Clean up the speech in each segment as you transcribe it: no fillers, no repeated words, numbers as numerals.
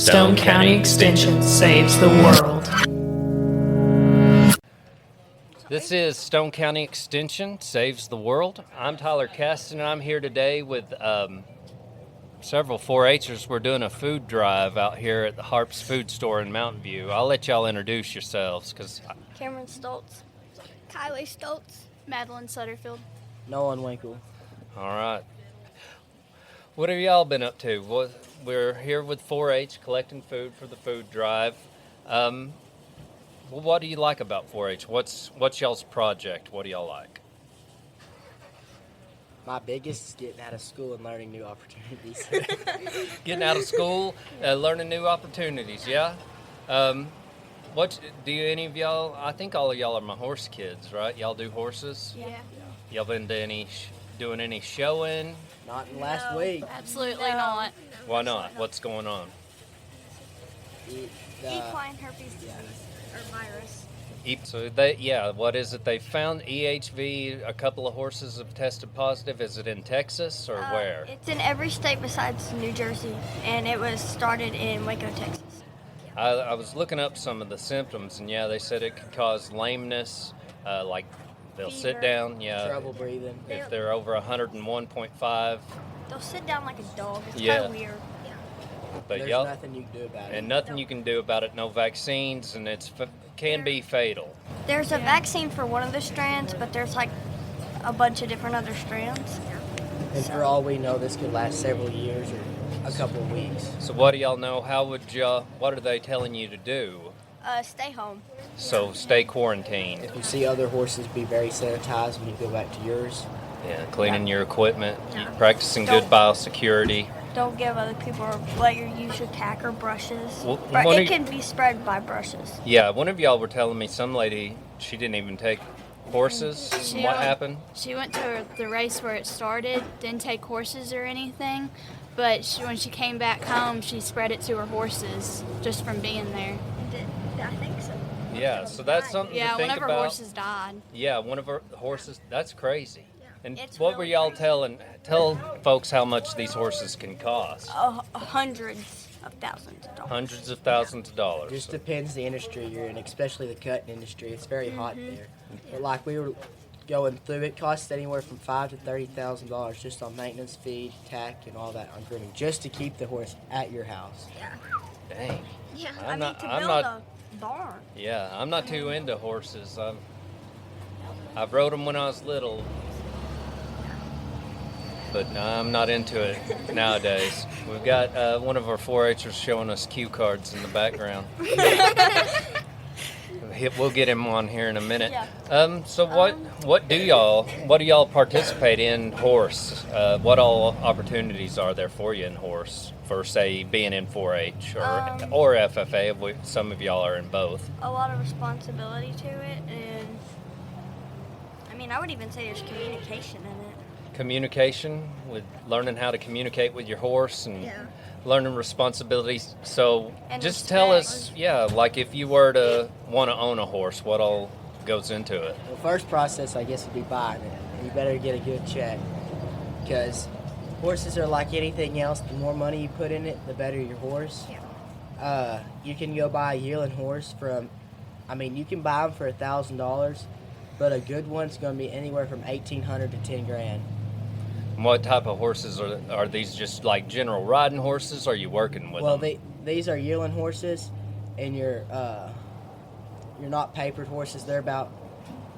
Stone County Extension saves the world. This is Stone County Extension Saves the World. I'm Tyler Caston, and I'm here today with several 4-H'ers. We're doing a food drive out here at the Harps Food Store in Mountain View. I'll let y'all introduce yourselves. Cameron Stoltz. Kylie Stoltz. Madeline Sutterfield. Nolan Winkle. All right. What have y'all been up to? We're here with 4-H collecting food for the food drive. What do you like about 4-H? What's y'all's project? What do y'all like? My biggest is getting out of school and learning new opportunities. Getting out of school, learning new opportunities, yeah? What do any of y'all, I think all of y'all are my horse kids, right? Y'all do horses? Yeah. Y'all been doing any showing? Not in last week. Absolutely not. Why not? What's going on? Equine herpes disease or virus. So what is it they found? EHV, a couple of horses have tested positive. Is it in Texas or where? It's in every state besides New Jersey, and it was started in Waco, Texas. I was looking up some of the symptoms, and they said it could cause lameness, like they'll sit down, Trouble breathing. if they're over 101.5. They'll sit down like a dog. It's Yeah. kind of weird. But There's y'all, nothing you can do about it. and nothing you can do about it. No vaccines, and can be fatal. There's a vaccine for one of the strands, but there's like a bunch of different other strands. And for all we know, this could last several years or a couple of weeks. So what do y'all know? What are they telling you to do? Stay home. So stay quarantined. If you see other horses, be very sanitized when you go back to yours. Yeah, cleaning your equipment, Yeah. practicing good biosecurity. Don't give other people let you use your tack or brushes. Well, But one it of- can be spread by brushes. Yeah, one of y'all were telling me some lady, she didn't even take horses. What happened? She went to the race where it started, didn't take horses or anything, but when she came back home, she spread it to her horses just from being there. I think so. Yeah, so that's something Yeah, to think one of her about. horses died. Yeah, one of her horses. That's crazy. And It's what were really y'all crazy. tell folks how much these horses can cost? Hundreds of thousands of dollars. Hundreds of thousands of dollars. Just depends the industry you're in, especially the cutting industry. It's very hot there. But like we were going through, it costs anywhere from $5,000 to $30,000 just on maintenance, feed, tack, and all that on grooming, just to keep the horse at your house. Dang. Yeah, I'm not- to I'm build not- a barn. Yeah, I'm not too into horses. I've rode them when I was little, but no, I'm not into it nowadays. We've got one of our 4-H'ers showing us cue cards in the background. We'll get him on here in a minute. Yeah. So what do y'all participate in horse? What all opportunities are there for you in horse for, say, being in 4-H or FFA? Some of y'all are in both. A lot of responsibility to it, and I would even say there's communication in it. Communication, with learning how to communicate with your horse and learning responsibilities. So And just tell respect. us, like if you were to want to own a horse, what all goes into it? The first process, I guess, would be buying it. You better get a good check, because horses are like anything else. The more money you put in it, the better your horse. You can go buy a yearling horse you can buy them for $1,000, but a good one's going to be anywhere from $1,800 to $10,000. What type of horses are these? Just like general riding horses? Or are you working with Well, them? these are yearling horses, and you're not papered horses. They're about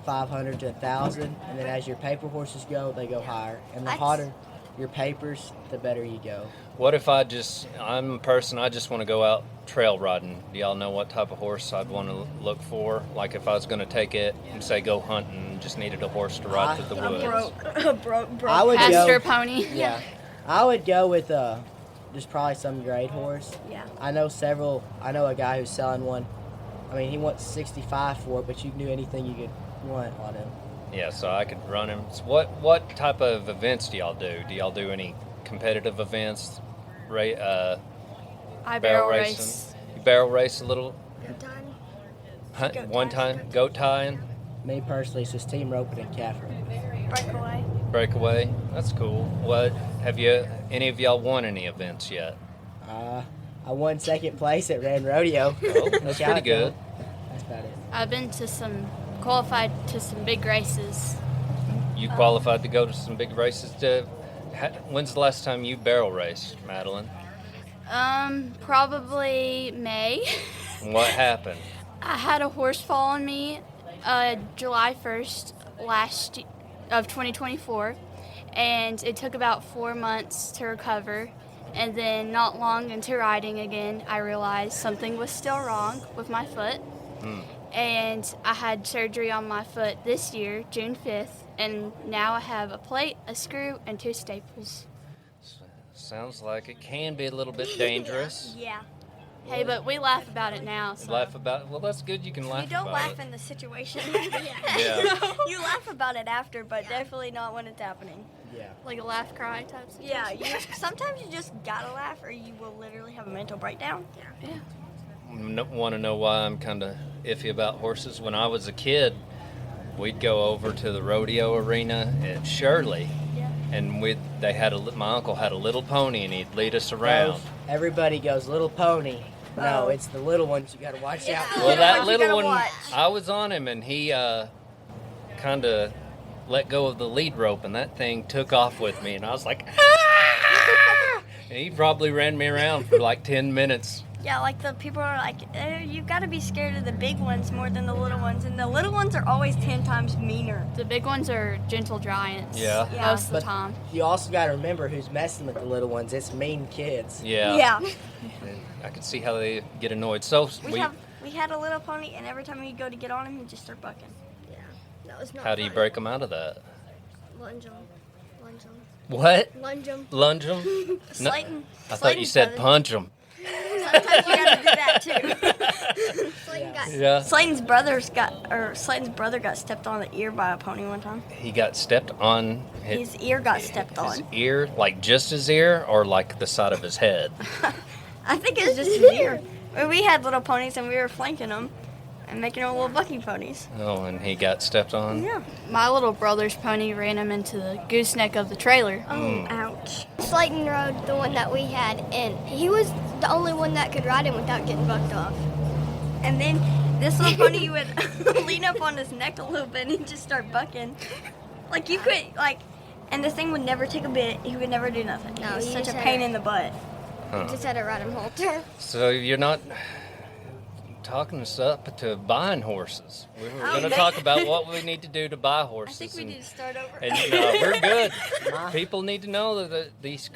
$500 to $1,000, and then as your paper horses go, they go higher. And the hotter your papers, the better you go. What if I'm a person, I just want to go out trail riding? Do y'all know what type of horse I'd want to look for? Like if I was going to take it and say go hunting and just needed a horse to ride through the woods. Broke. I would Pasture go. pony. Yeah, I would go with just probably some grade horse. Yeah. I know a guy who's selling one. He wants $65 for it, but you can do anything you could want on him. Yeah, so I could run him. So what type of events do y'all do? Do y'all do any competitive events? I Barrel barrel racing? race. You barrel race a little? Goat One tying. time? Goat tying? Me personally, it's just team roping and calf roping. Breakaway. Breakaway? That's cool. What, have any of y'all won any events yet? I won second place at Rand Rodeo. Oh, that's pretty good. That's about it. I've been to qualified to some big races. You qualified to go to some big races. When's the last time you barrel raced, Madeline? Probably May. And what happened? I had a horse fall on me July 1st of 2024, and it took about 4 months to recover. And then not long into riding again, I realized something was still wrong with my foot. And I had surgery on my foot this year, June 5th, and now I have a plate, a screw, and 2 staples. Sounds like it can be a little bit dangerous. Yeah. Hey, but we laugh about it now. So. Laugh about it. Well, that's good. You can laugh You don't about laugh it. in the situation. Yeah. You laugh about it after, but definitely not when it's happening. Yeah. Like a laugh cry type situation. Yeah, sometimes you just gotta laugh or you will literally have a mental breakdown. Yeah. Want to know why I'm kind of iffy about horses? When I was a kid, we'd go over to the rodeo arena at Shirley, and my uncle had a little pony, and he'd lead us around. Everybody goes little pony. No, Oh. it's the little ones you gotta watch out for. Well, that You little gotta one, watch. I was on him, and he kind of let go of the lead rope, and that thing took off with me, and I was like, ah! And he probably ran me around for like 10 minutes. Yeah, like the people are like, you gotta be scared of the big ones more than the little ones, and the little ones are always 10 times meaner. The big ones are gentle giants. Yeah. Yeah. Most of the But time. you also gotta remember who's messing with the little ones. It's mean kids. Yeah. And I could see how they get annoyed. So We had a little pony, and every time we go to get on him, he'd just start bucking. Yeah, that was not how do you fun. break them out of that? Lunge 'em. Lunge 'em. What? Lunge 'em. Lunge them? Slayton. I thought you said punch them. Sometimes you gotta do that too. Slayton got Yeah. Slayton's brother got stepped on the ear by a pony one time. He got stepped on. His ear got stepped His on. ear, like just his ear, or like the side of his head? I think it was just his ear. We had little ponies, and we were flanking them and making them little bucking ponies. Oh, and he got stepped on. Yeah. My little brother's pony ran him into the gooseneck of the trailer. Oh, ouch. Slayton rode the one that we had, and he was the only one that could ride him without getting bucked off. And then this little pony would lean up on his neck a little bit, and he'd just start bucking. Like you could and this thing would never take a bit. He would never do nothing. No, He was he such a just had pain a- in the butt. Huh. Just had to ride him halter. So you're not talking us up to buying horses. We were going to man. talk about what we need to do to buy I horses. think we need to start over. And we're good. People need to know that these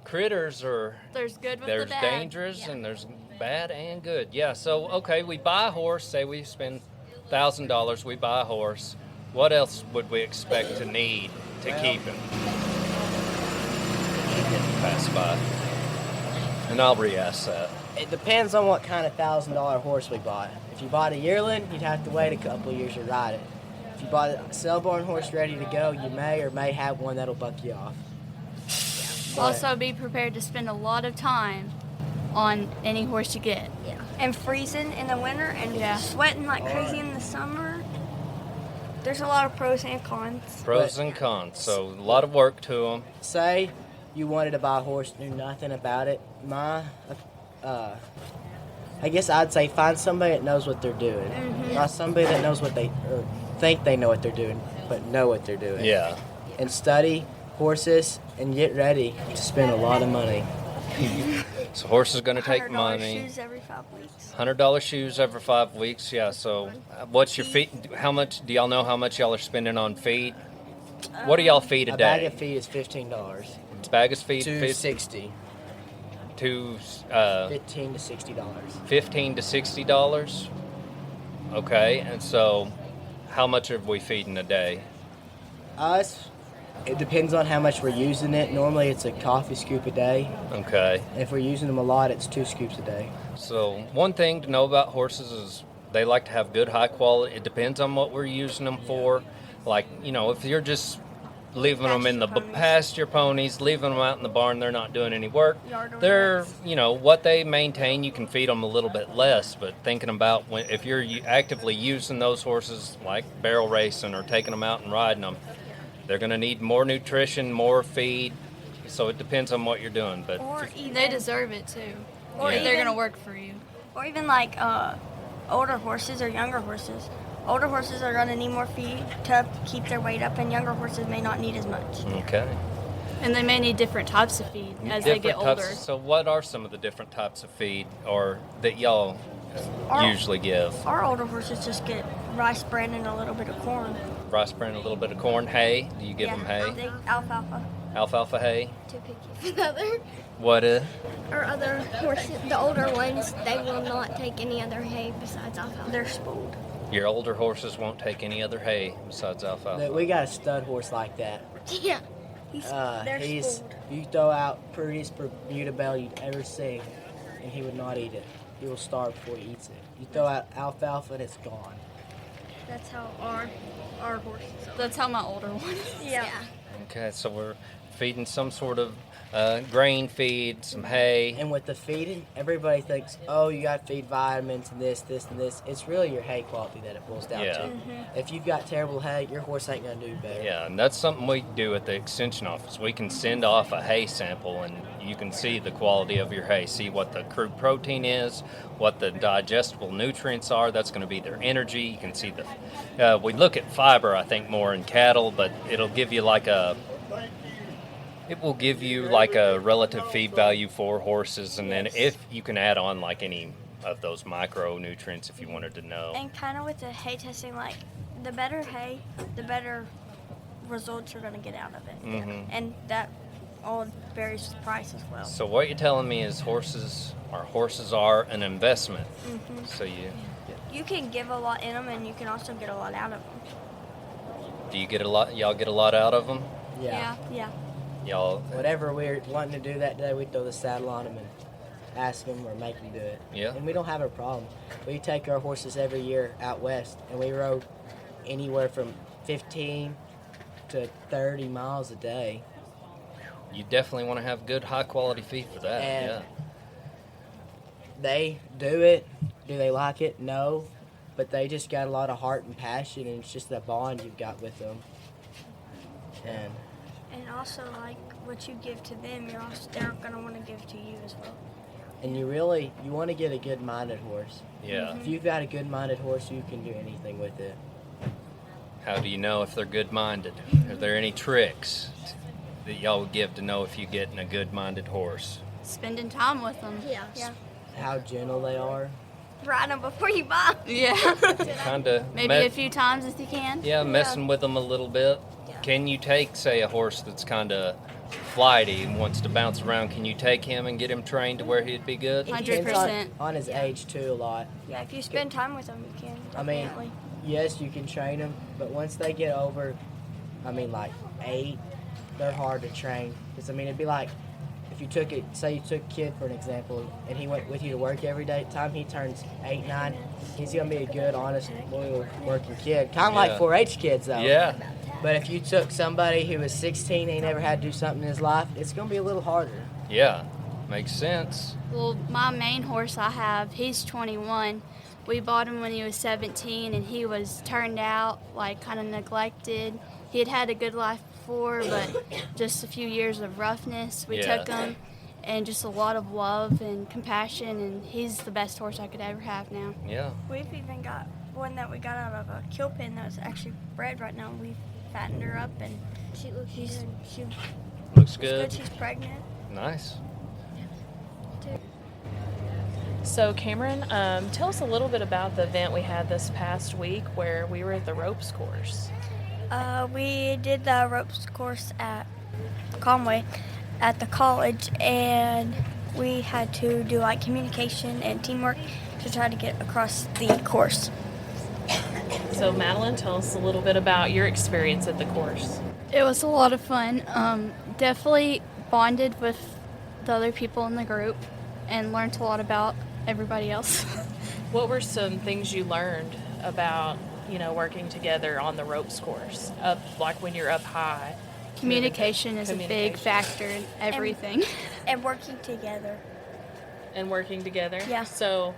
critters are There's good with there's the bad. dangerous and there's bad and good. Yeah. So okay, we buy a horse. Say we spend $1,000. We buy a horse. What else would we expect to need to keep him? Pass by. And I'll re-ask that. It depends on what kind of $1,000 horse we bought. If you bought a yearling, you'd have to wait a couple of years to ride it. If you bought a Selborn horse ready to go, you may or may have one that'll buck you off. But Also, be prepared to spend a lot of time on any horse you get. And freezing in the winter and Yeah. sweating like crazy in the summer. There's a lot of pros and cons. Pros and cons. So a lot of work to them. say you wanted to buy a horse, knew nothing about it. I guess I'd say find somebody that knows what they're doing. Not somebody that knows what they or think they know what they're doing, but know what they're doing. Yeah. And study horses and get ready to spend a lot of money. So horse is going to take $100 money. shoes every 5 weeks. $100 shoes every 5 weeks. Yeah. So what's your feed? How much do y'all know? How much y'all are spending on feed? What do y'all feed a A bag day? of feed is $15. Bag of feed, $2.60. to $15 to $60. $15 to $60. Okay, and so how much are we feeding a day? Us, it depends on how much we're using it. Normally it's a coffee scoop a day. Okay, If we're using them a lot, it's 2 scoops a day. so one thing to know about horses is they like to have good, high quality. It depends on what we're using them for. Like, you know, if you're just leaving them in the pasture ponies, leaving them out in the barn, they're not doing any work. Yard They're, ornaments. you know, what they maintain, you can feed them a little bit less, but thinking about if you're actively using those horses, like barrel racing or taking them out and riding them, they're going to need more nutrition, more feed. So it depends on what you're doing. But Or even They deserve it too. Or Yeah. They're even, gonna work for you. or even like older horses or younger horses. Older horses are going to need more feed to keep their weight up, and younger horses may not need as much. Okay. And they may need different types of feed as they get Different older. types. So, what are some of the different types of feed, or that y'all Our- usually give? Our older horses just get rice bran and a little bit of corn. Rice bran, a little bit of corn, hay. Do you give Yeah, them hay? they- alfalfa. Alfalfa hay. Too picky for the other. What? Our other horses, the older ones, they will not take any other hay besides alfalfa. They're spooled. Your older horses won't take any other hay besides alfalfa. We got a stud horse like that. Yeah. They're He's spooled. you throw out prettiest Bermuda bell you'd ever seen, and he would not eat it. He will starve before he eats it. You throw out alfalfa and it's gone. That's how our horses are. That's how my older one is. Yeah. Okay, so we're feeding some sort of grain feed, some hay. And with the feeding, everybody thinks, oh, you got to feed vitamins and this, and this. It's really your hay quality that it boils down Yeah. to. If you've got terrible hay, your horse ain't gonna do better. Yeah, and that's something we do at the extension office. We can send off a hay sample, and you can see the quality of your hay, see what the crude protein is, what the digestible nutrients are. That's going to be their energy. You can see the. We look at fiber, I think, more in cattle, but it'll give you like a. It will give you like a relative feed value for horses, and then if you can add on like any of those micronutrients if you wanted to know. And kind of with the hay testing, like the better hay, the better results you're going to get out of it. Mhm. And that all varies with price as well. So what you're telling me is horses are an investment. So You can give a lot in them, and you can also get a lot out of them. do you get a lot? Y'all get a lot out of them? Yeah. Yeah. Y'all, Whatever we're wanting to do that day, we throw the saddle on them and ask them or make them do it. Yeah. And we don't have a problem. We take our horses every year out west, and we rode anywhere from 15 to 30 miles a day. you definitely want to have good, high quality feed for that. And yeah. They do it. Do they like it? No. But they just got a lot of heart and passion, and it's just that bond you've got with them. And And also, like, what you give to them, they're going to want to give to you as well. you want to get a good-minded horse. Yeah. If you've got a good-minded horse, you can do anything with it. How do you know if they're good minded? Are there any tricks that y'all would give to know if you get in a good minded horse? Spending time with them. Yeah. How gentle they are. Ride them before you buy 'em. Yeah. Kind of. Maybe a few times if you can. Yeah, messing with them a little bit. Yeah. Can you take, say, a horse that's kind of flighty and wants to bounce around? Can you take him and get him trained to where he'd be good? It 100%. depends on his age, too, a lot. Yeah, if you spend time with them, you can. I mean, Definitely. yes, you can train them, but once they get over, like 8, they're hard to train. Because, it'd be like if you took it, say you took a kid for an example, and he went with you to work every day. Time he turns 8, 9, he's going to be a good, honest, loyal, working kid. Kind of Yeah. like 4-H kids, though. Yeah. But if you took somebody who was 16 and he never had to do something in his life, it's going to be a little harder. Yeah. Makes sense. Well, my main horse I have, he's 21. We bought him when he was 17, and he was turned out, like, kind of neglected. He had had a good life before, but just a few years of roughness. We Yeah. took him, and just a lot of love and compassion, and he's the best horse I could ever have now. Yeah. We've even got one that we got out of a kill pen that's actually bred right now. We've fattened her up, and She looks she Looks good. good. She's pregnant. Nice. So, Cameron, tell us a little bit about the event we had this past week where we were at the ropes course. We did the ropes course at Conway at the college, and we had to do like communication and teamwork to try to get across the course. So, Madeline, tell us a little bit about your experience at the course. It was a lot of fun. Definitely bonded with the other people in the group and learned a lot about everybody else. What were some things you learned about, working together on the ropes course, like when you're up high? Communication is a big Communication. factor in everything. And working together. And working together? Yeah. So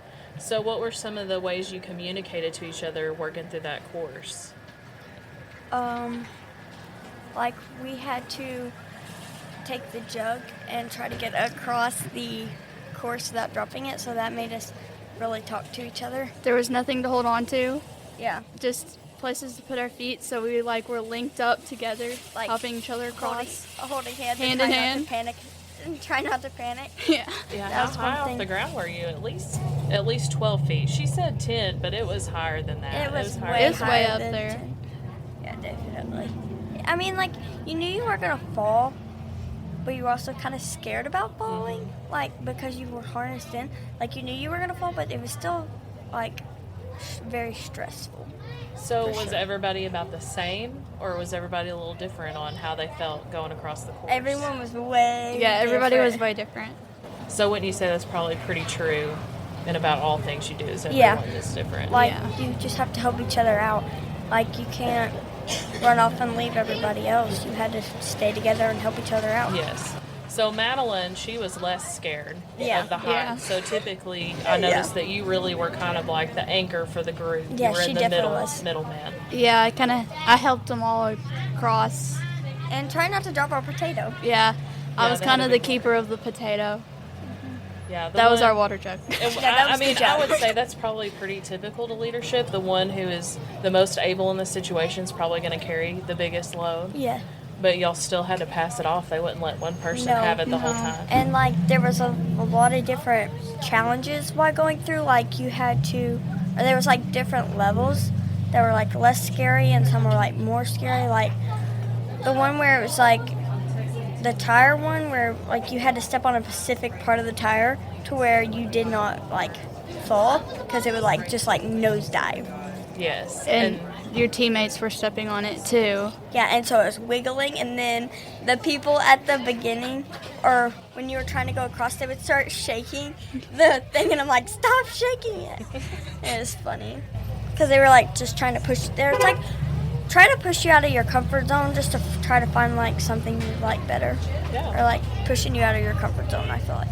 what were some of the ways you communicated to each other working through that course? Like we had to take the jug and try to get across the course without dropping it, so that made us really talk to each other. There was nothing to hold on to, Yeah. just places to put our feet, so we were linked up together, Like, helping each other across. Holding hands Hand and in try hand. not to panic. And try not to panic. Yeah. Yeah, That how was high one off thing. the ground were you? At least 12 feet. She said 10, but it was higher than that. It was higher way, It was way higher up than there. 10. Yeah, definitely. I mean, like, you knew you weren't going to fall, but you were also kind of scared about falling, like, because you were harnessed in. Like, you knew you were going to fall, but it was still, like, very stressful. So For was sure. everybody about the same, or was everybody a little different on how they felt going across the course? Everyone was way Yeah, everybody was different. way different. So wouldn't you say that's probably pretty true in about all things you do? Is everyone Yeah. is different? Like, Yeah. you just have to help each other out. Like, you can't run off and leave everybody else. You had to stay together and help each other out. Yes. So Madeline, she was less scared Yeah. of the height. Yeah. So typically, I noticed that you really were kind of like the anchor for the group. Yeah, you were she in the definitely was. middleman. Yeah, I helped them all across. And try not to drop our potato. Yeah, I Yeah, was they kind had of a the big keeper of the potato. Yeah, That was our water jug. And Yeah, that I was mean, good I job. would say that's probably pretty typical to leadership. The one who is the most able in the situation is probably going to carry the biggest load. Yeah. But y'all still had to pass it off. They wouldn't let one person have it the whole time. And like there was a lot of different challenges while going through. Like you had to, or there was like different levels that were like less scary and some were like more scary. Like the one where it was like the tire one where like you had to step on a specific part of the tire to where you did not like fall because it would like just like nosedive. Yes. And your teammates were stepping on it too. Yeah, and so it was wiggling, and then the people at the beginning, or when you were trying to go across, they would start shaking the thing, and I'm like, stop shaking it. And it was funny, because they were like just trying to push. They were like trying to push you out of your comfort zone just to try to find like something you like better, Yeah. or like pushing you out of your comfort zone. I feel like.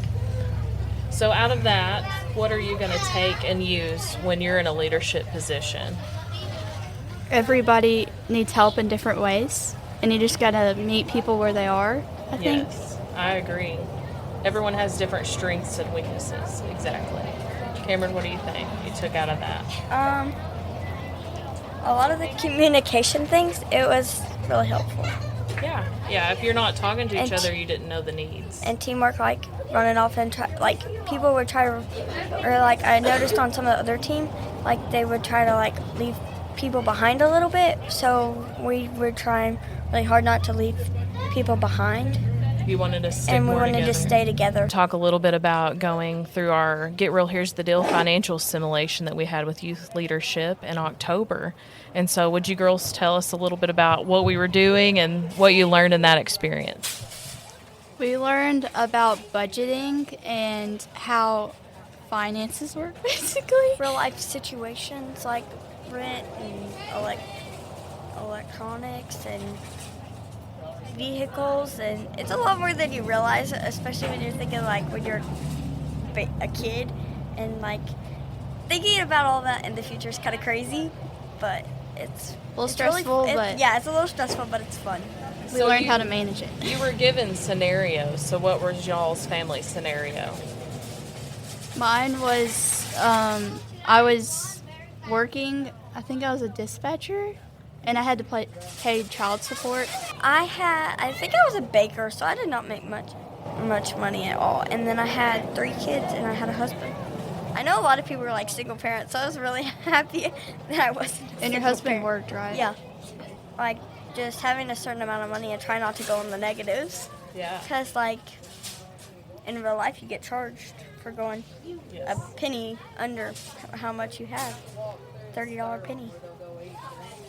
So out of that, what are you going to take and use when you're in a leadership position? Everybody needs help in different ways, and you just gotta meet people where they are, I think. Yes, I agree. Everyone has different strengths and weaknesses. Exactly. Cameron, what do you think you took out of that? A lot of the communication things, it was really helpful. Yeah. If you're not talking to each And other, you didn't know the needs. And teamwork, like running off and try, like people would try to, or like I noticed on some of the other team, like they would try to like leave people behind a little bit. So we were trying really hard not to leave people behind, You wanted to stick and we more wanted together. to stay together. Talk a little bit about going through our Get Real Here's the Deal financial simulation that we had with youth leadership in October. And so would you girls tell us a little bit about what we were doing and what you learned in that experience? We learned about budgeting and how finances work, basically. Real life situations like rent and electronics and vehicles, and it's a lot more than you realize, especially when you're thinking like when you're a kid, and like thinking about all that in the future is kind of crazy, but it's A little it's stressful, but yeah, it's a little stressful, but it's fun. we So learned you- how to manage it. You were given scenarios. So what was y'all's family scenario? Mine was, I was working, I think I was a dispatcher, and I had to pay child support. I think I was a baker, so I did not make much money at all. And then I had 3 kids, and I had a husband. I know a lot of people were like single parents, so I was really happy that I wasn't. And your husband worked, right? Yeah, like just having a certain amount of money and try not to go in the negatives, Yeah. because like in real life you get charged for going a penny under how much you have, $30 penny.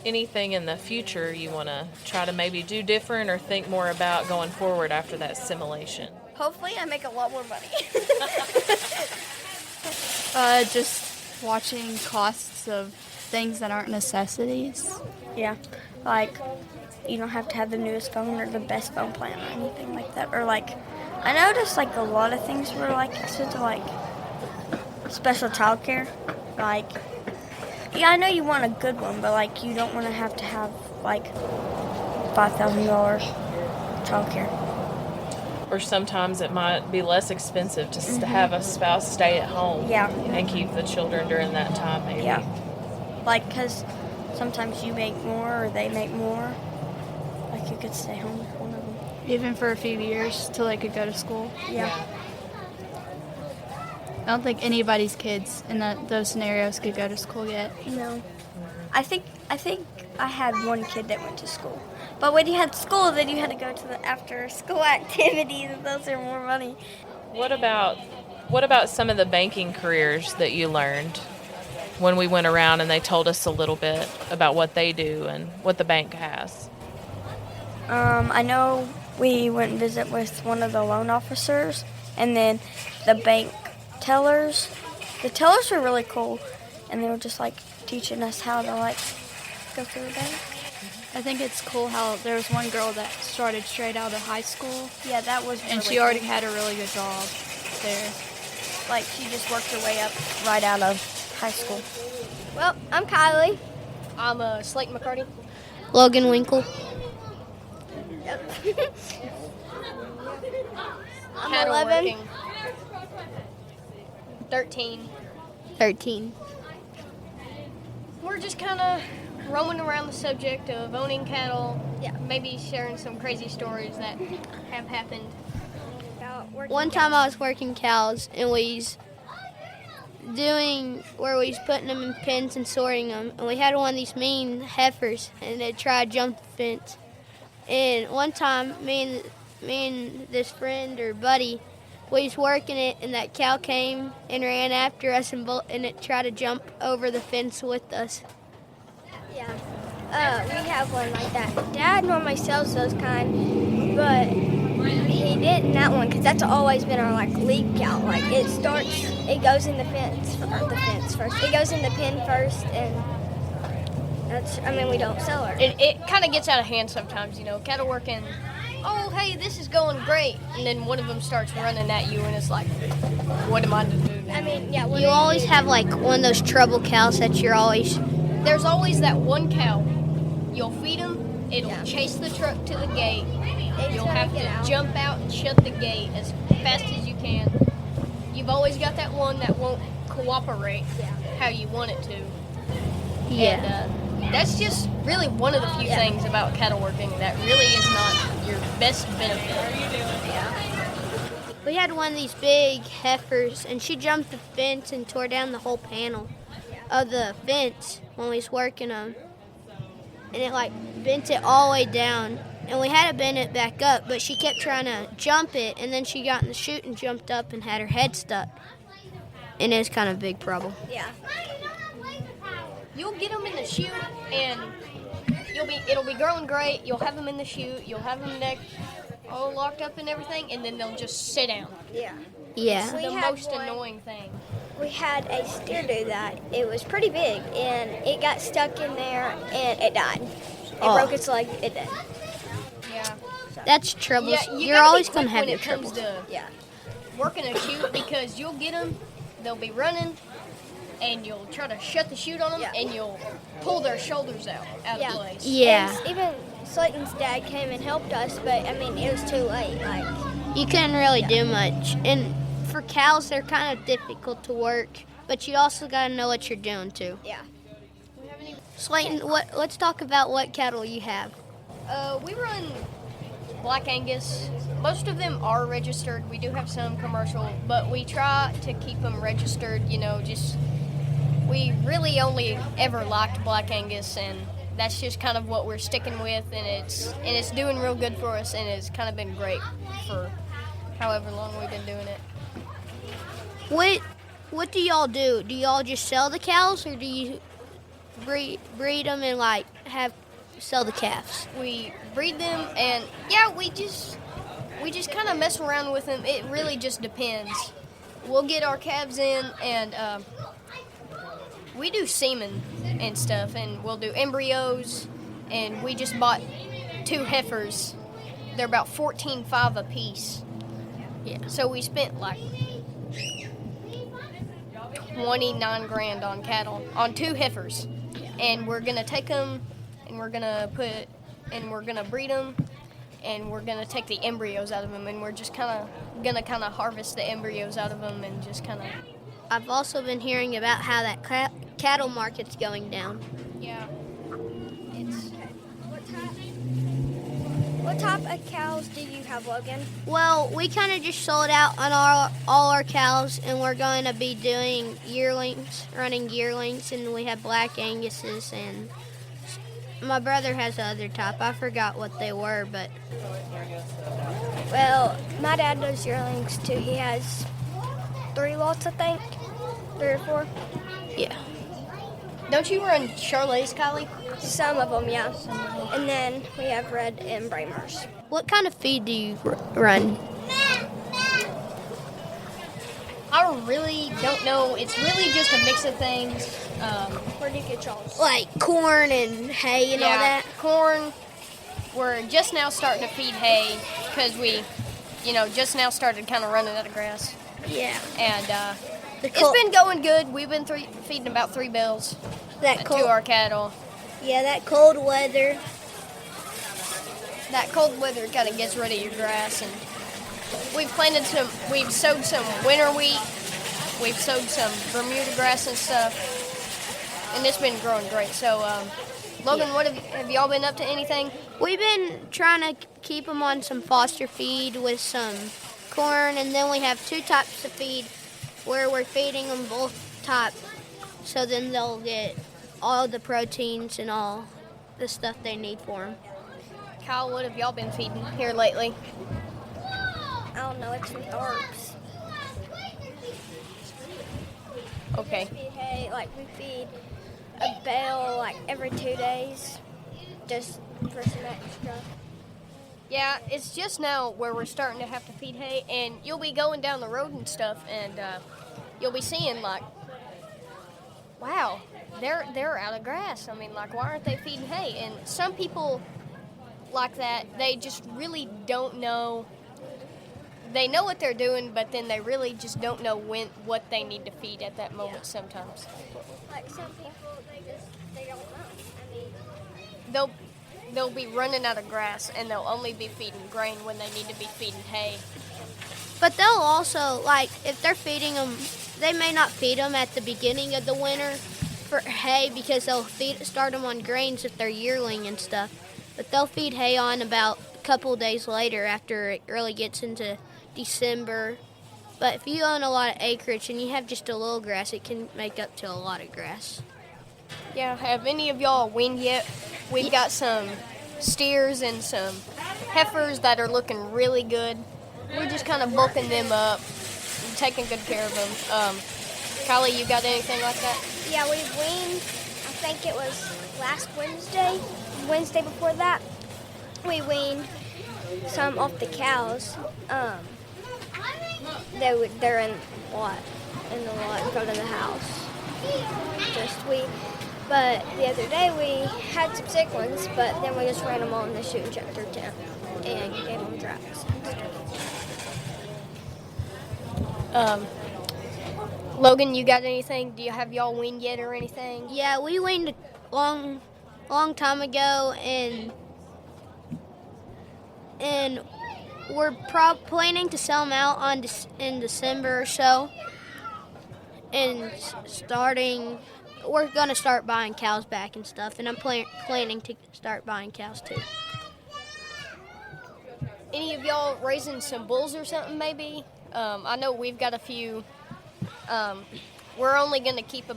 Anything in the future you want to try to maybe do different or think more about going forward after that simulation? Hopefully, I make a lot more money. Just watching costs of things that aren't necessities. Yeah, like you don't have to have the newest phone or the best phone plan or anything like that. Or like, I noticed like a lot of things were like expensive, like special childcare. Like, yeah, I know you want a good one, but like you don't want to have like $5,000 childcare. or sometimes it might be less expensive to have a spouse stay at home Yeah. and keep the children during that time, maybe. Yeah. Like, because sometimes you make more or they make more. Like, you could stay home with one of them. Even for a few years till they could go to school. Yeah. I don't think anybody's kids in those scenarios could go to school yet. No. I think I had one kid that went to school. But when you had school, then you had to go to the after-school activities, and those are more money. What about some of the banking careers that you learned when we went around and they told us a little bit about what they do and what the bank has? I know we went and visit with one of the loan officers, and then the bank tellers. The tellers were really cool, and they were just like teaching us how to like go through the bank. I think it's cool how there was one girl that started straight out of high school, Yeah, that was and really she already cool. had a really good job there. Like, she just worked her way up right out of high school. Well, I'm Kylie. I'm Slayton McCarty. Logan Winkle. I'm Cattle 11. working. 13. 13. We're just kind of roaming around the subject of owning cattle. Yeah. Maybe sharing some crazy stories that have happened. One time I was working cows and we was doing where we was putting them in pens and sorting them, and we had one of these mean heifers and they tried to jump the fence. And one time me and this friend or buddy, we was working it, and that cow came and ran after us and it tried to jump over the fence with us. Yeah, we have one like that. Dad normally sells those kind, but he didn't that one because that's always been our like lead cow. Like it goes in the fence first. It goes in the pen first, and we don't sell her. It kind of gets out of hand sometimes, cattle working. Oh, hey, this is going great. And then one of them starts running at you, and it's like, what am I to do now? You always have like one of those trouble cows that you're always. There's always that one cow. You'll feed them, it'll chase the truck to the gate. You'll have to jump out and shut the gate as fast as you can. You've always got that one that won't cooperate how you want it to. Yeah. And that's just really one of the few things about cattle working that really is not your best benefit. We had one of these big heifers, and she jumped the fence and tore down the whole panel of the fence when we was working them. And it like bent it all the way down. And we had to bend it back up, but she kept trying to jump it, and then she got in the chute and jumped up and had her head stuck. And it was kind of a big problem. Yeah. You'll get them in the chute, and it'll be growing great. You'll have them in the chute. You'll have them all locked up and everything, and then they'll just sit down. Yeah. The most annoying thing. We had a steer do that. It was pretty big, and it got stuck in there, and it died. It broke its leg. It did. Yeah. That's trouble. Yeah, You're always going to have when your it comes trouble. to working a chute, because you'll get them, they'll be running, and you'll try to shut the chute on them, and you'll pull their shoulders out of place. Yeah. And even Slayton's dad came and helped us, but it was too late. You couldn't really do much. And for cows, they're kind of difficult to work, but you also got to know what you're doing too. Yeah. Slayton, let's talk about what cattle you have. We run Black Angus. Most of them are registered. We do have some commercial, but we try to keep them registered. We really only ever liked Black Angus, and that's just kind of what we're sticking with, and it's doing real good for us, and it's kind of been great for however long we've been doing it. What do y'all do? Do y'all just sell the cows, or do you breed them and sell the calves? We breed them, and we just kind of mess around with them. It really just depends. We'll get our calves in, and we do semen and stuff, and we'll do embryos, and we just bought 2 heifers. They're about $14,500 a piece. Yeah. So we spent like $29,000 on cattle, on 2 heifers. And we're gonna take them, and we're gonna breed them, and we're gonna take the embryos out of them, and we're just gonna harvest the embryos out of them and just kind of. I've also been hearing about how that cattle market's going down. Yeah. What type of cows do you have, Logan? Well, we kind of just sold out on all our cows, and we're going to be doing running yearlings, and we have black Anguses, and my brother has the other type. I forgot what they were, but... Well, my dad does yearlings too. He has 3 lots, I think. 3 or 4. Yeah. Don't you run Charolais, Kylie? Some of them, yeah. And then we have red and Bramers. What kind of feed do you run? I really don't know. It's really just a mix of things. Where do you get y'all's? Like corn and hay and all that? Corn. We're just now starting to feed hay because we, just now started kind of running out of grass. Yeah. And it's been going good. We've been feeding about 3 bales to our cattle. Yeah, that cold weather. That cold weather kind of gets rid of your grass, and we've sowed some winter wheat, we've sowed some Bermuda grass and stuff, and it's been growing great. So, Logan, what have y'all been up to anything? We've been trying to keep them on some foster feed with some corn, and then we have 2 types of feed where we're feeding them both types, so then they'll get all the proteins and all the stuff they need for them. Kyle, what have y'all been feeding here lately? I don't know, it's some Thorps. Okay. We feed hay, we feed a bale every 2 days, just for some extra. Yeah, it's just now where we're starting to have to feed hay, and you'll be going down the road and stuff, and you'll be seeing wow, they're out of grass. I mean, why aren't they feeding hay? And some people like that, they just really don't know. They know what they're doing, but then they really just don't know what they need to feed at that moment sometimes. Some people, they don't know. I mean, They'll be running out of grass, and they'll only be feeding grain when they need to be feeding hay. But they'll also, if they're feeding them, they may not feed them at the beginning of the winter for hay because they'll start them on grains if they're yearling and stuff. But they'll feed hay on about a couple of days later after it really gets into December. But if you own a lot of acreage and you have just a little grass, it can make up to a lot of grass. Yeah, have any of y'all weaned yet? We've got some steers and some heifers that are looking really good. We're just kind of bulking them up and taking good care of them. Kylie, you got anything like that? Yeah, we weaned, I think it was last Wednesday before that. We weaned some off the cows. They're in the lot in front of the house. But the other day we had some sick ones, but then we just ran them all in the shoe injector tent and gave them drugs and stuff. Logan, you got anything? Do you have y'all weaned yet or anything? Yeah, we weaned a long time ago, and we're planning to sell them out in December or so. And we're going to start buying cows back and stuff, and I'm planning to start buying cows too. Any of y'all raising some bulls or something maybe? I know we've got a few. We're only going to keep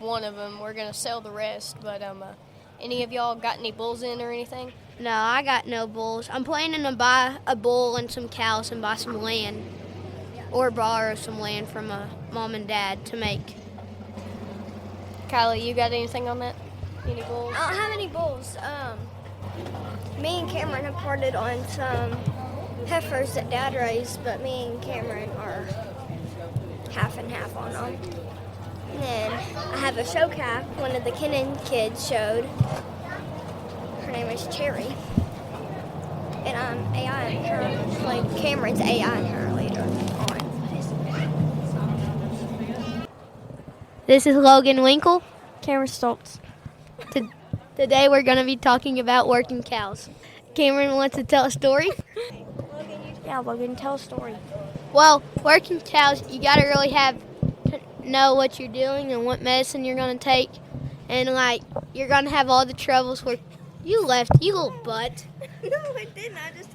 one of them. We're going to sell the rest, but any of y'all got any bulls in or anything? No, I got no bulls. I'm planning to buy a bull and some cows and buy some land, or borrow some land from a mom and dad to make. Kylie, you got anything on that? Any bulls? I don't have any bulls. Me and Cameron have parted on some heifers that Dad raised, but me and Cameron are half and half on them. And then I have a show calf, one of the Kennan kids showed. Her name is Cherry. And I'm AIing her, Cameron's AIing her later on. This is Logan Winkle. Cameron Stoltz. Today we're going to be talking about working cows. Cameron wants to tell a story. Yeah, Logan, tell a story. Well, working cows, you got to really have to know what you're doing and what medicine you're going to take. And, like, you're going to have all the troubles where you left, you little butt. No, I didn't. I just